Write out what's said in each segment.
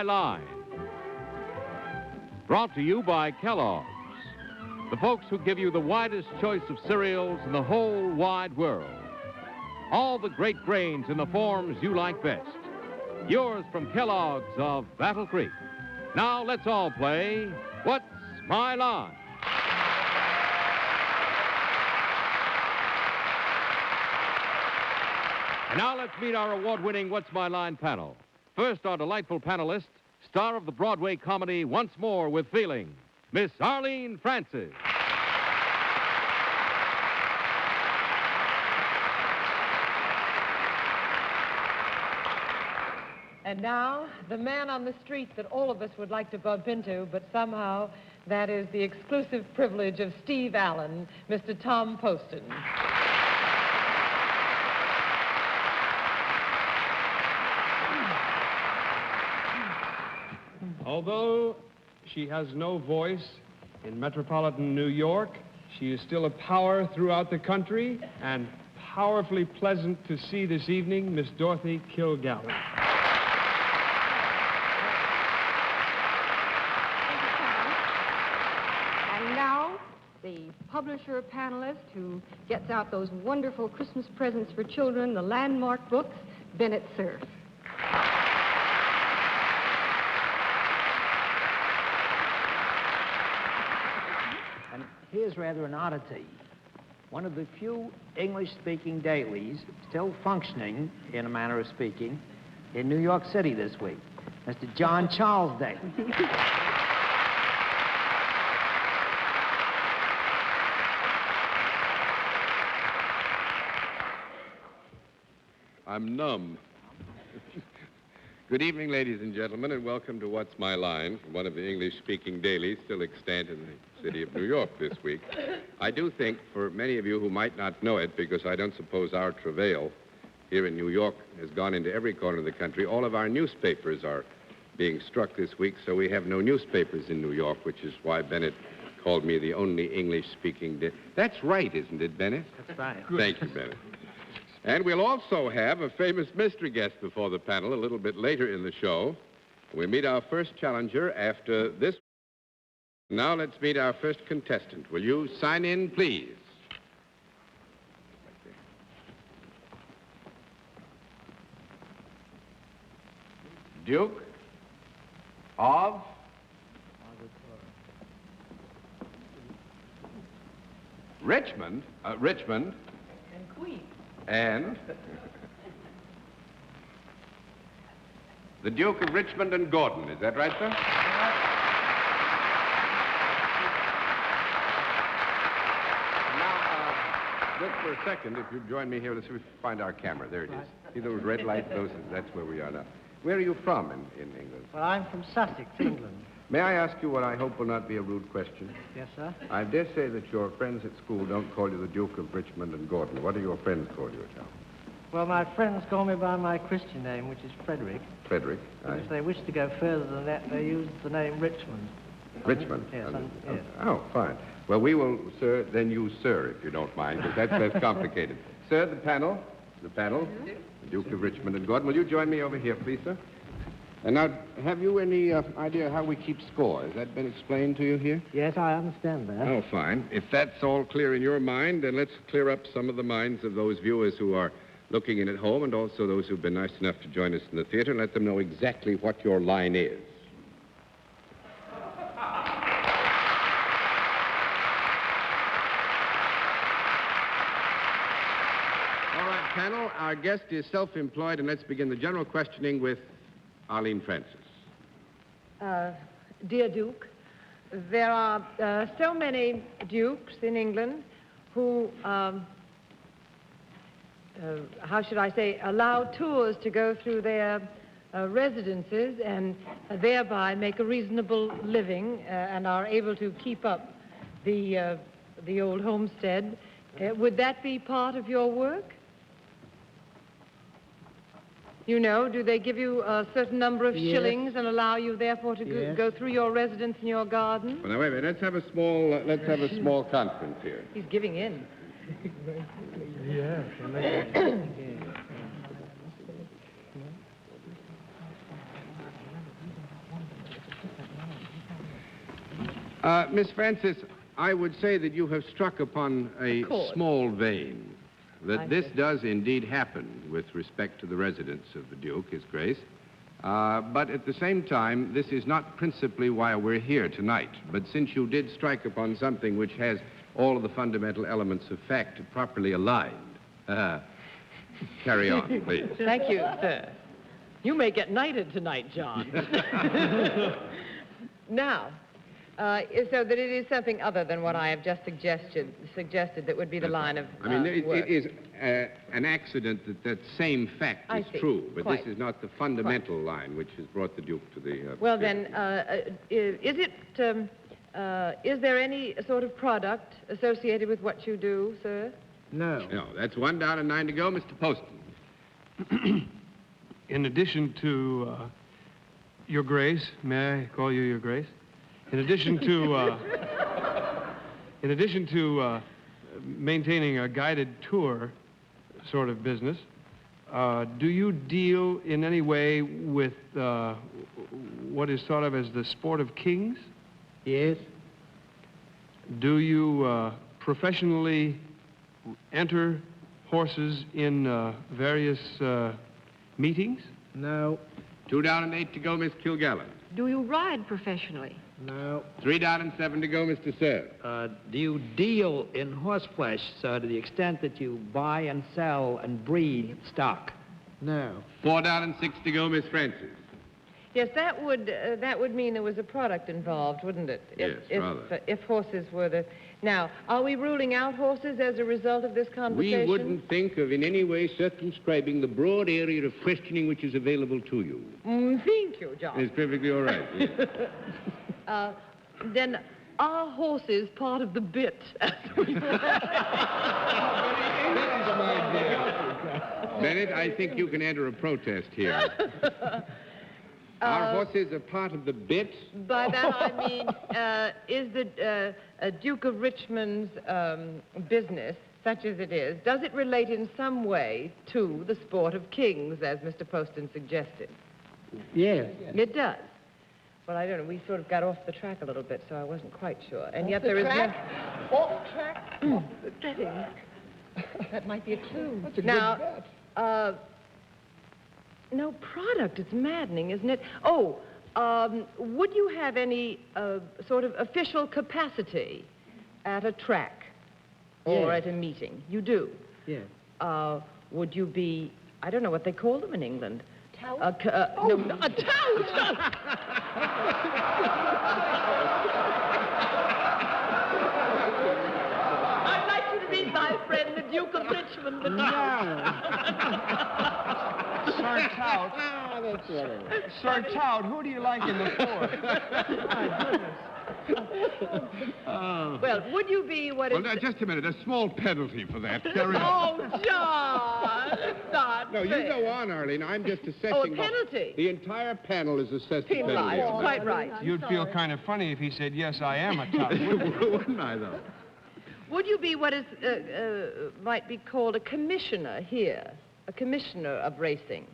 Line? Brought to you by Kellogg's, the folks who give you the widest choice of cereals in the whole wide world. All the great grains in the forms you like best. Yours from Kellogg's of Battle Creek. Now let's all play What's My Line? And now let's meet our award-winning What's My Line panel. First, our delightful panelist, star of the Broadway comedy Once More with Feeling, Miss Arlene Francis. And now, the man on the street that all of us would like to bump into, but somehow that is the exclusive privilege of Steve Allen, Mr. Tom Poston. Although she has no voice in metropolitan New York, she is still a power throughout the country and powerfully pleasant to see this evening, Miss Dorothy Kilgallen. And now, the publisher panelist who gets out those wonderful Christmas presents for children, the landmark books, Bennett, Cerf. Here's rather an oddity. One of the few English-speaking dailies still functioning, in a manner of speaking, in New York City this week. Mr. John Charles Daily. I'm numb. Good evening, ladies and gentlemen, and welcome to What's My Line, from one of the English-speaking dailies still extant in the city of New York this week. I do think, for many of you who might not know it, because I don't suppose our travail here in New York has gone into every corner of the country, all of our newspapers are being struck this week, so we have no newspapers in New York, which is why Bennett called me the only English-speaking That's right, isn't it, Bennett? That's right. Thank you, Bennett. And we'll also have a famous mystery guest before the panel a little bit later in the show. We'll meet our first challenger after this. Now let's meet our first contestant. Will you sign in, please? Duke of Richmond. Richmond. And Queen. And the Duke of Richmond and Gordon. Is that right, sir? Now, just for a second, if you'd join me here, let's see if we can find our camera. There it is. See those red lights? That's where we are now. Where are you from in England? Well, I'm from Sussex, England. May I ask you what I hope will not be a rude question? Yes, sir? I dare say that your friends at school don't call you the Duke of Richmond and Gordon. What do your friends call you at home? Well, my friends call me by my Christian name, which is Frederick. Frederick. And if they wish to go further than that, they use the name Richmond. Richmond? Yes, yes. Oh, fine. Well, we will, sir, then use sir, if you don't mind, because that's less complicated. Sir, the panel. The Duke of Richmond and Gordon. Will you join me over here, please, sir? And now, have you any idea how we keep score? Has that been explained to you here? Yes, I understand that. Oh, fine. If that's all clear in your mind, then let's clear up some of the minds of those viewers who are looking in at home and also those who've been nice enough to join us in the theater and let them know exactly what your line is. All right, panel, our guest is self-employed, and let's begin the general questioning with Arlene Francis. Dear Duke, there are so many dukes in England who, how should I say, allow tours to go through their residences and thereby make a reasonable living and are able to keep up the old homestead. Would that be part of your work? You know, do they give you a certain number of shillings and allow you, therefore, to go through your residence and your garden? Well, now, wait a minute. Let's have a small conference here. He's giving in. Miss Francis, I would say that you have struck upon a small vein. That this does indeed happen with respect to the residence of the Duke, His Grace. But at the same time, this is not principally why we're here tonight. But since you did strike upon something which has all of the fundamental elements of fact properly aligned, carry on, please. Thank you, sir. You may get knighted tonight, John. Now, so that it is something other than what I have just suggested that would be the line of I mean, work. it is an accident that same fact is true, but this is not the fundamental line which has brought the Duke to the... Well, then, is there any sort of product associated with what you do, sir? No. No, that's 1 down and 9 to go, Mr. Poston. In addition to Your Grace, may I call you Your Grace? In addition to maintaining a guided tour sort of business, do you deal in any way with what is thought of as the sport of kings? Yes. Do you professionally enter horses in various meetings? No. 2 down and 8 to go, Miss Kilgallen. Do you ride professionally? No. 3 down and 7 to go, Mr. Cerf. Do you deal in horseflesh, sir, to the extent that you buy and sell and breed stock? No. 4 down and 6 to go, Miss Francis. Yes, that would mean there was a product involved, wouldn't it? Yes, rather. If horses were the... Now, are we ruling out horses as a result of this conversation? We wouldn't think of in any way circumscribing the broad area of questioning which is available to you. Thank you, John. It's perfectly all right. Yes. Then are horses part of the bit? Bennett, I think you can enter a protest here. Our horses are part of the bit. By that I mean, is the Duke of Richmond's business, such as it is, does it relate in some way to the sport of kings, as Mr. Poston suggested? Yes. It does. Well, I don't know. We sort of got off the track a little bit, so I wasn't quite sure. And yet there is no... Off the track? Off the track. That might be a clue. That's a good bet. No product. It's maddening, isn't it? Oh, would you have any sort of official capacity at a track or at a meeting? You do? Yes. Would you be, I don't know what they call them in England. Tout? No, a tout! I'd like you to meet my friend, the Duke of Richmond, the Sir Tout. Sir Tout, who do you like in the fourth? My goodness. Well, would you be what is... Well, now, just a minute. A small penalty for that. Carry on. Oh, John! It's not No, you fair. go on, Arlene. I'm just assessing... Oh, a penalty. The entire panel is assessing Penalized. penalty. Quite right. You'd feel kind of funny if he said, yes, I am a tout. Wouldn't I, though? Would you be what is might be called a commissioner here? A commissioner of racing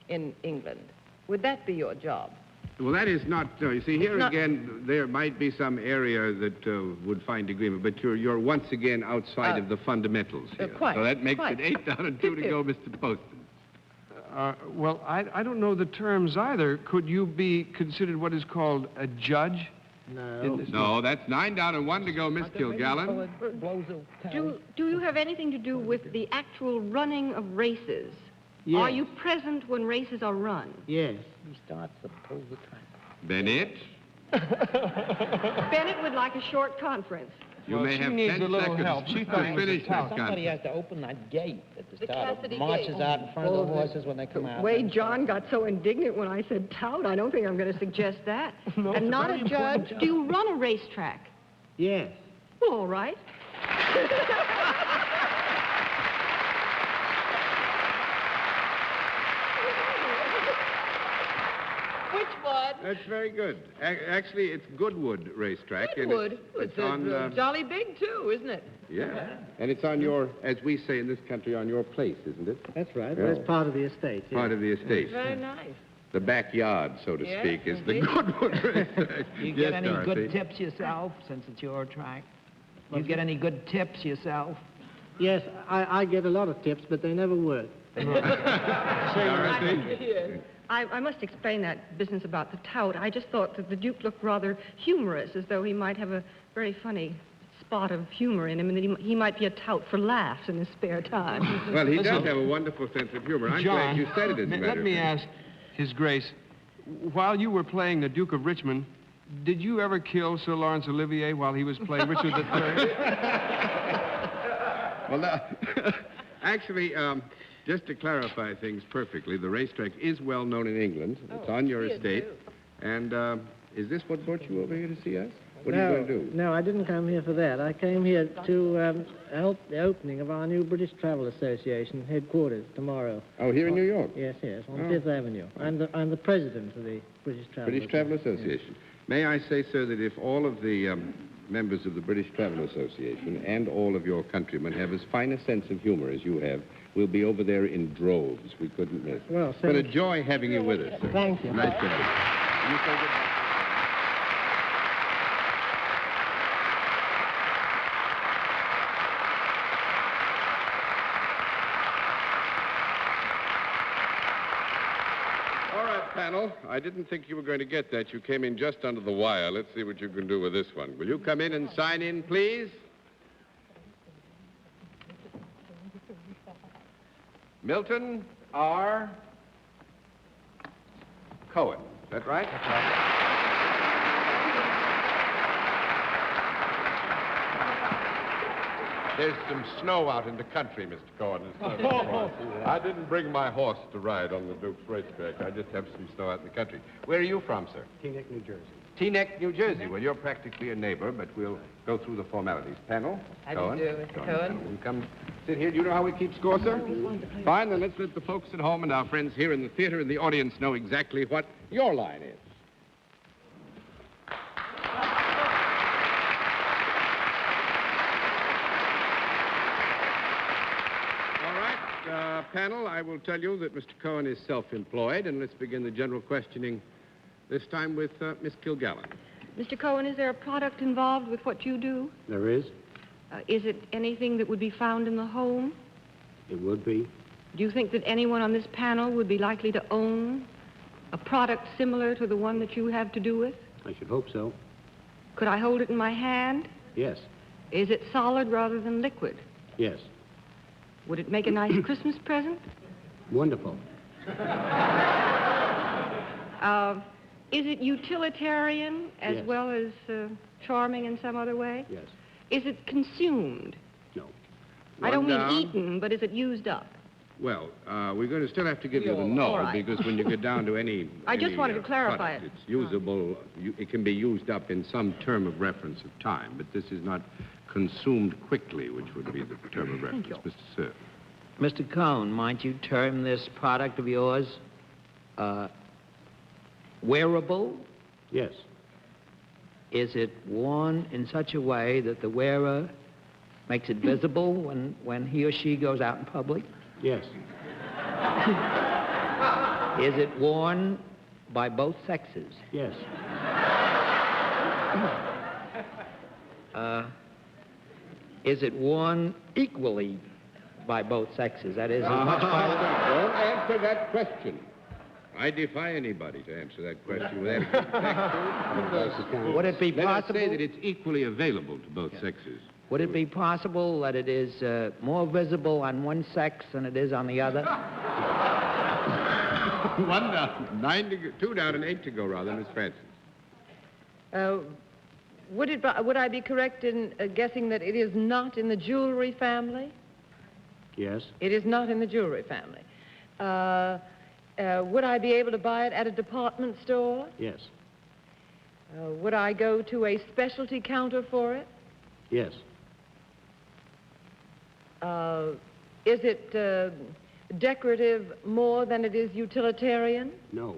in England? Would that be your job? Well, that is not... you see, here Not- again, there might be some area that would find agreement, but you're once again outside of the fundamentals here. Quite, so that makes quite. it 8 down and 2 to go, Mr. Poston. Well, I don't know the terms either. Could you be considered what is called a judge? No. No, that's 9 down and 1 to go, Miss Kilgallen. Do you have anything to do with the actual running of races? Yes. Are you present when races are run? Yes. He starts to pull the track. Bennett, Bennett would like a short conference. you Well, may she have needs 10 a little seconds help. She to thought he was a finish this tout. Somebody conference. has to open that gate at the The start. Cassidy It marches gate. out in front of the horses when they come out. Way John got so indignant when I said tout, I don't think I'm going to suggest that. No, And it's a not very a important judge. Do you run a racetrack? Yes. Well, all right. Which one? That's very good. Actually, it's Goodwood Racetrack. and Goodwood. It's on... jolly big, too, isn't it? yeah. And it's on your, as we say in this country, on your place, isn't it? That's right. Yeah. That's part of the estate. Yes. Part of the estate. Very nice. the backyard, so to Yes, speak, is the indeed. good one. You Yes, get any Dorothy. good tips yourself, since it's your track? You get any good tips yourself? Yes, I get a lot of tips, but they never work. Dorothy? I must explain that business about the tout. I just thought that the Duke looked rather humorous, as though he might have a very funny spot of humor in him, and that he might be a tout for laughs in his spare time. Well, he does Listen. have a wonderful sense of humor. I'm John, glad you said it, as a matter let of me fact. ask His Grace, while you were playing the Duke of Richmond, did you ever kill Sir Laurence Olivier while he was playing Richard III? Well, no. Actually, just to clarify things perfectly, the racetrack is well known in England. It's on your estate. And is this what brought you over here to see us? What are you going to do? No, I didn't come here for that. I came here to help the opening of our new British Travel Association headquarters tomorrow. Oh, here in New York? Yes, on Oh. Fifth Avenue. I'm the president of the British Travel British Travel Association. May I say, sir, that if all of the members of the British Travel Association and all of your countrymen have as fine a sense of humor as you have, we'll be over there in droves. We couldn't miss. Well, It's been a joy having you with us, sir. Thank you. Nice to have you. You say goodbye. All right, panel. I didn't think you were going to get that. You came in just under the wire. Let's see what you can do with this one. Will you come in and sign in, please? Milton R. Cohen. Is that right? That's right. There's some snow out in the country, Mr. Cohen. I didn't bring my horse to ride on the Duke's racetrack. I just have some snow out in the country. Where are you from, sir? Teaneck, New Jersey. Teaneck, New Jersey. Well, you're practically a neighbor, but we'll go through the formalities. Panel? How do you do, Mr. Cohen? You come sit here. Do you know how we keep score, sir? Fine, then let's let the folks at home and our friends here in the theater and the audience know exactly what your line is. All right, panel, I will tell you that Mr. Cohen is self-employed, and let's begin the general questioning this time with Miss Kilgallen. Mr. Cohen, is there a product involved with what you do? There is. Is it anything that would be found in the home? It would be. Do you think that anyone on this panel would be likely to own a product similar to the one that you have to do with? I should hope so. Could I hold it in my hand? Yes. Is it solid rather than liquid? Yes. Would it make a nice Christmas present? Wonderful. Is it utilitarian as Yes. well as charming in some other way? Yes. Is it consumed? No. I don't mean One down. eaten, but is it used up? Well, we're going to still have to give you the All no, right. because when you get down to any... I just any, wanted to clarify product, it. It's usable, it can be used up in some term of reference of time, but this is not consumed quickly, which would be the term of reference. you. Mr. Cerf. Mr. Cohn, might you term this product of yours wearable? Yes. Is it worn in such a way that the wearer makes it visible when he or she goes out in public? Yes. Is it worn by both sexes? Yes. Is it worn equally by both sexes? That is, as much by Don't answer that question. I defy anybody to answer that question without a Would it be Let us say possible? that it's equally available to both sexes. Would it be possible that it is more visible on one sex than it is on the other? One down, 9 to go, 2 down and 8 to go, rather, Miss Francis. Would I be correct in guessing that it is not in the jewelry family? Yes. It is not in the jewelry family. Would I be able to buy it at a department store? Yes. Would I go to a specialty counter for it? Yes. Is it decorative more than it is utilitarian? No.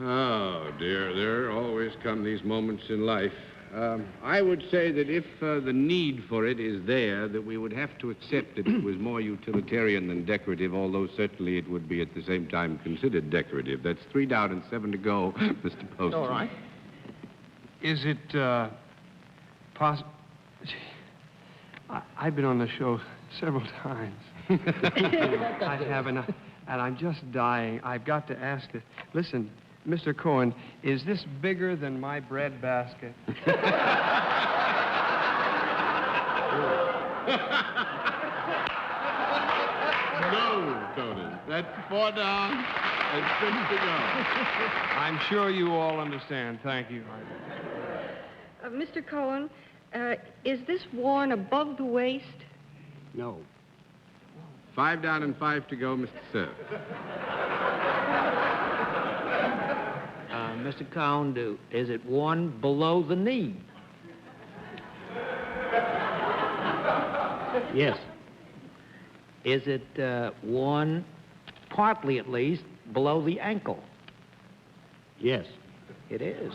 Oh, dear, there always come these moments in life I would say that if the need for it is there, that we would have to accept that it was more utilitarian than decorative, although certainly it would be at the same time considered decorative. That's 3 down and 7 to go, Mr. Poston. All right. Is it possible? I've been on the show several times. I have, and I'm just dying. I've got to ask it. Listen, Mr. Cohen, is this bigger than my bread basket? No, Tony. That's 4 down and 6 to go. I'm sure you all understand. Thank you. Mr. Cohen, is this worn above the waist? No. 5 down and 5 to go, Mr. Cerf. Mr. Cohen, is it worn below the knee? Yes. Is it worn, partly at least, below the ankle? Yes. It is.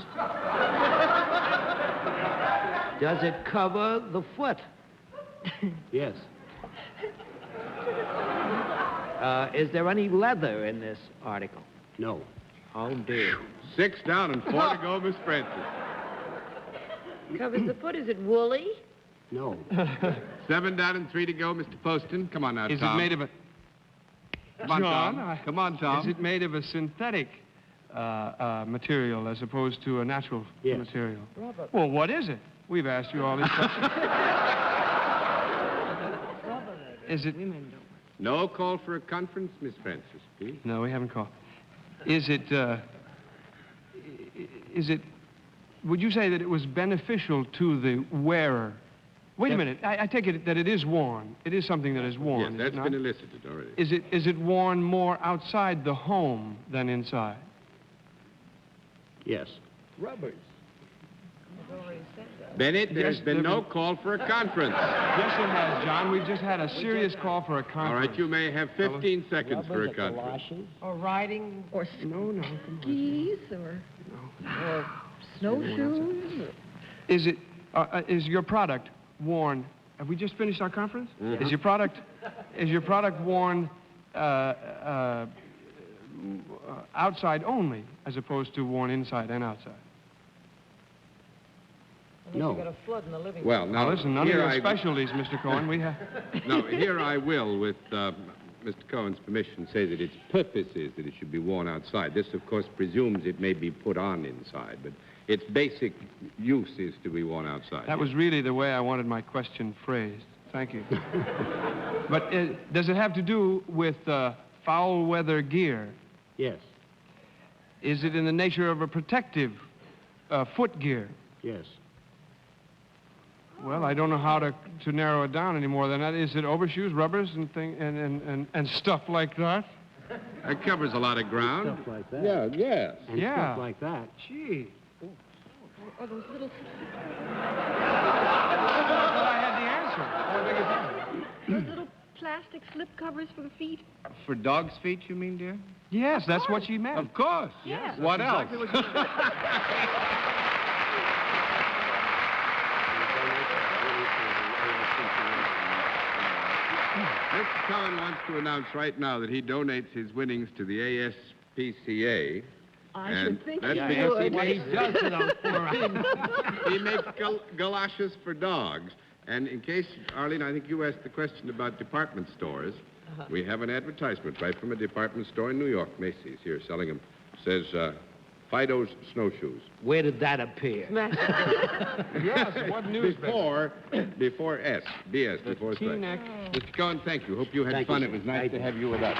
Does it cover the foot? Yes. Is there any leather in this article? No. Oh, dear. 6 down and 4 to go, Miss Francis. Covers the foot. Is it woolly? No. 7 down and 3 to go, Mr. Poston. Come on now, Is Tom. it made of a... Come on, John, Tom. Come on, Tom. Is it made of a synthetic material as opposed to a natural material? Rubber. Well, what is it? We've asked you all these questions. Is it... No call for a conference, Miss Francis, please. No, we haven't called. Is it... Would you say that it was beneficial to the wearer? Wait a minute. I take it that it is worn. It is something that is worn. Yes, is that's it not? been elicited already. Is it worn more outside the home than inside? Yes. Rubbers. Bennett, there's Yes, been there no been- call for a conference. Yes, it has, John. We've just had a serious call for a conference. All right, you may have 15 seconds for a conference. Or riding? Or No, come on. skis, or snowshoes? Is your product worn? Have we just finished our conference? Mm-hmm. Is your product worn outside only, as opposed to worn inside and outside? Unless you got a flood in the living room. Well, now, Now, listen, none of here your I... specialties, Mr. Cohen. We have. No, here I will, with Mr. Cohen's permission, say that its purpose is that it should be worn outside. This, of course, presumes it may be put on inside, but its basic use is to be worn outside. That was really the way I wanted my question phrased. Thank you. But does it have to do with foul weather gear? Yes. Is it in the nature of a protective foot gear? Yes. Well, I don't know how to narrow it down any more than that. Is it overshoes, rubbers, and stuff like that? It covers a lot of ground. Stuff like that. Yeah, yes. And Yeah. stuff like that. Gee. Or those little... I had the answer. Those little plastic slip covers for the feet? For dog's feet, you mean, dear? Yes, that's what she meant. Of course. Yes. What else? Mr. Cohen wants to announce right now that he donates his winnings to the ASPCA. I should think that's he because would. he does to those poor He makes galoshes for dogs. And in case, Arlene, I think you asked the question about department stores. We have an advertisement right from a department store in New York, Macy's, here, selling them. Says, Fido's Snowshoes. Where did that appear? Yes, what news? Before S. BS, before strike. T-neck. Mr. Cohen, thank you. Hope you had Thank fun. you, It was sir. nice Thank to you. have you with us.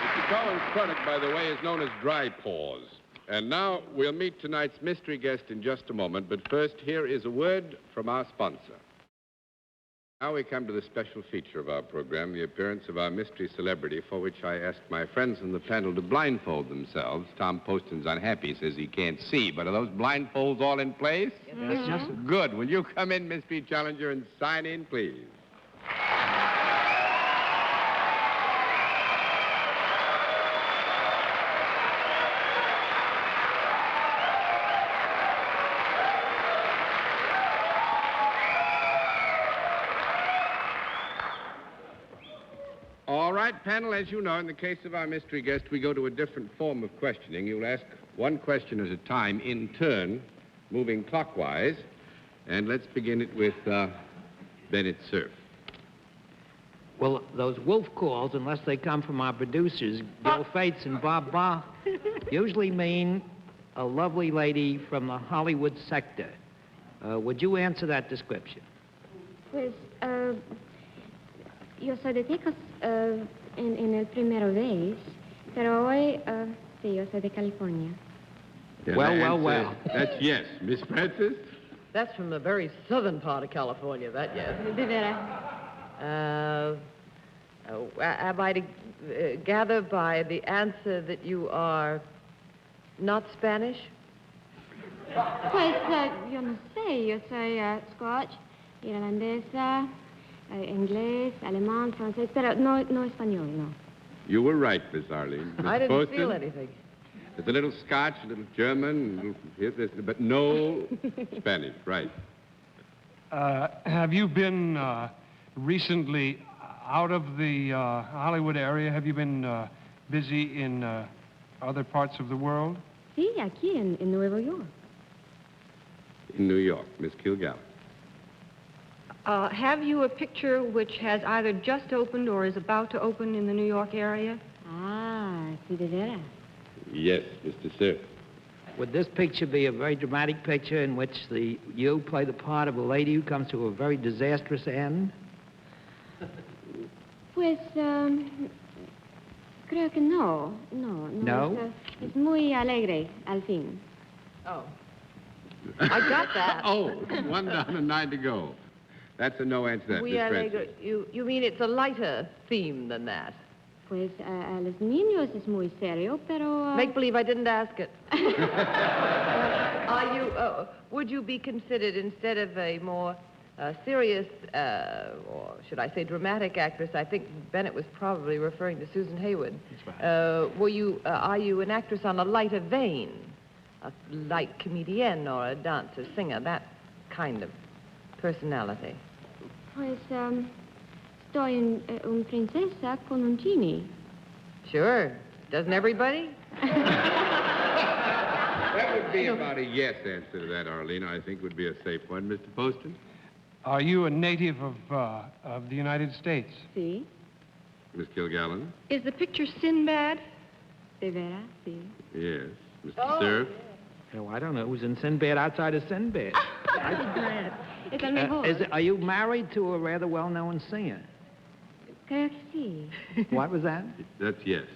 Mr. Cohen's product, by the way, is known as Dry Paws. And now we'll meet tonight's mystery guest in just a moment. But first, here is a word from our sponsor. Now we come to the special feature of our program, the appearance of our mystery celebrity, for which I asked my friends on the panel to blindfold themselves. Tom Poston's unhappy, says he can't see. But are those blindfolds all in place? Yes, yes. Good. Will you come in, Mystery Challenger, and sign in, please? All right, panel, as you know, in the case of our mystery guest, we go to a different form of questioning. You'll ask one question at a time, in turn, moving clockwise. And let's begin it with Bennett Cerf. Well, those wolf calls, unless they come from our producers, Gil Fates and Bob Ba, usually mean a lovely lady from the Hollywood sector. Would you answer that description? Pues, yo soy de Texas en el primero vez, pero hoy, sí, yo soy de California. Yeah, Well. That's yes. Miss Francis? That's from the very southern part of California, that yes. De veras. Am I to gather by the answer that you are not Spanish? Pues, yo no sé, yo soy Scotch, irlandesa, inglés, alemán, francés, pero no español, no. You were right, Miss Arlene. I Mr. didn't Poston? feel anything. There's a little Scotch, a little German, but no Spanish, right. Have you been recently out of the Hollywood area? Have you been busy in other parts of the world? Sí, aquí en Nueva York. In New York, Miss Kilgallen. Have you a picture which has either just opened or is about to open in the New York area? Ah, sí, de veras. Yes, Mr. Cerf. Would this picture be a very dramatic picture in which you play the part of a lady who comes to a very disastrous end? Pues, creo que no. No? Es muy alegre, al fin. Oh. I got that. Oh, 1 down and 9 to go. That's a no answer to that, Muy Miss alegre. Francis. You mean it's a lighter theme than that? Pues, a los niños es muy serio, pero... Make believe I didn't ask it. Would you be considered, instead of a more serious, or should I say dramatic actress, I think Bennett was probably referring to Susan Hayward. That's right. Are you an actress on a lighter vein? A light comedienne or a dancer, singer, that kind of personality? Pues, estoy una princesa con un genie. Sure. Doesn't everybody? That would be about a yes answer to that, Arlene. I think would be a safe one. Mr. Poston? Are you a native of the United States? Sí, Miss Kilgallen? Is the picture Sinbad? de veras, sí. Yes. Mr. Cerf? Oh, I don't know. Who's in Sinbad outside of Sinbad? Es el mejor. Are you married to a rather well-known singer? Creo que sí. What was that? That's yes.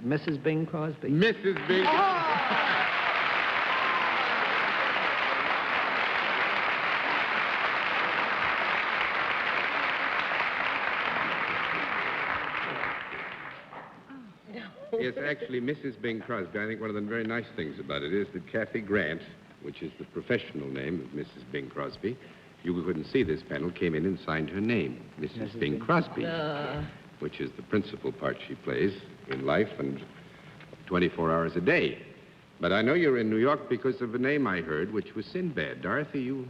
Mrs. Bing Crosby? Mrs. Bing. Yes, actually, Mrs. Bing Crosby. I think one of the very nice things about it is that Kathy Grant, which is the professional name of Mrs. Bing Crosby, you couldn't see this panel, came in and signed her name, Mrs. Bing Crosby, which is the principal part she plays in life and 24 hours a day. But I know you're in New York because of a name I heard, which was Sinbad. Dorothy, you,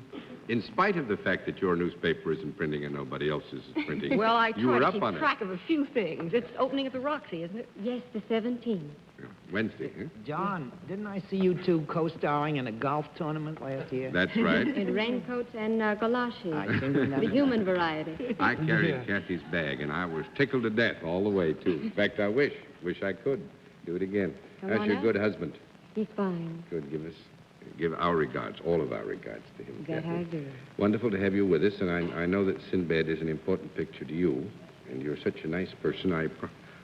in spite of the fact that your newspaper isn't printing and nobody else's is printing, Well, I you were try up to on keep it. track of a few things. It's opening at the Roxy, isn't it? Yes, the 17th. Wednesday, huh? John, didn't I see you two co-starring in a golf tournament last year? That's right. In raincoats and galoshes. I seem to remember The human variety. I carried Kathy's bag, and I was tickled to death all the way, too. In fact, I wish I could do it again. Come How's on your up. good husband? He's fine. Good. Give our regards, all of our regards to him. That Kathy. I do. Wonderful to have you with us, and I know that Sinbad is an important picture to you, and you're such a nice person. I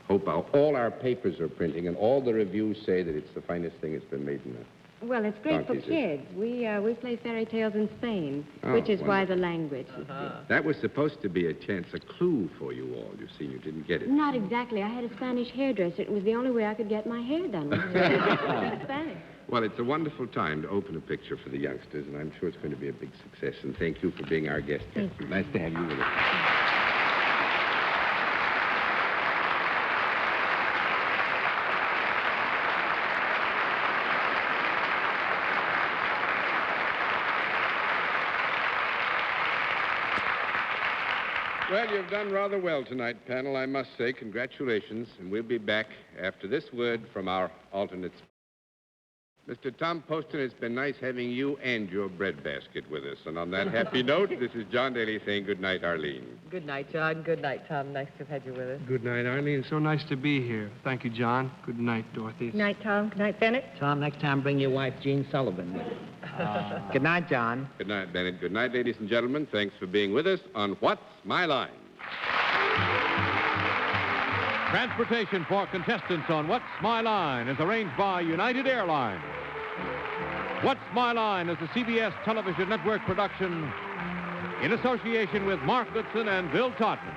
hope all our papers are printing, and all the reviews say that it's the finest thing that's been made in the... Well, it's great for Donkeys, kids. We play fairy tales in Spain, Oh, which is why wonderful. the language. That was supposed to be a clue for you all. You see, you didn't get it. Not exactly. I had a Spanish hairdresser. It was the only way I could get my hair done. Was to speak Spanish. Well, it's a wonderful time to open a picture for the youngsters, and I'm sure it's going to be a big success. And thank you for being our guest. Thank Kathy. Nice to have you with us. Well, you've done rather well tonight, panel, I must say. Congratulations. And we'll be back after this word from our alternates. Mr. Tom Poston, it's been nice having you and your breadbasket with us. And on that happy note, this is John Daly saying good night, Arlene. Good night, John. Good night, Tom. Nice to have had you with us. Good night, Arlene. So nice to be here. Thank you, John. Good night, Dorothy. Good night, Tom. Good night, Bennett. Tom, next time bring your wife, Jean Sullivan, with you. Good night, John. Good night, Bennett. Good night, ladies and gentlemen. Thanks for being with us on What's My Line? Transportation for contestants on What's My Line is arranged by United Airlines. What's My Line is a CBS television network production in association with Mark Goodson and Bill Todman.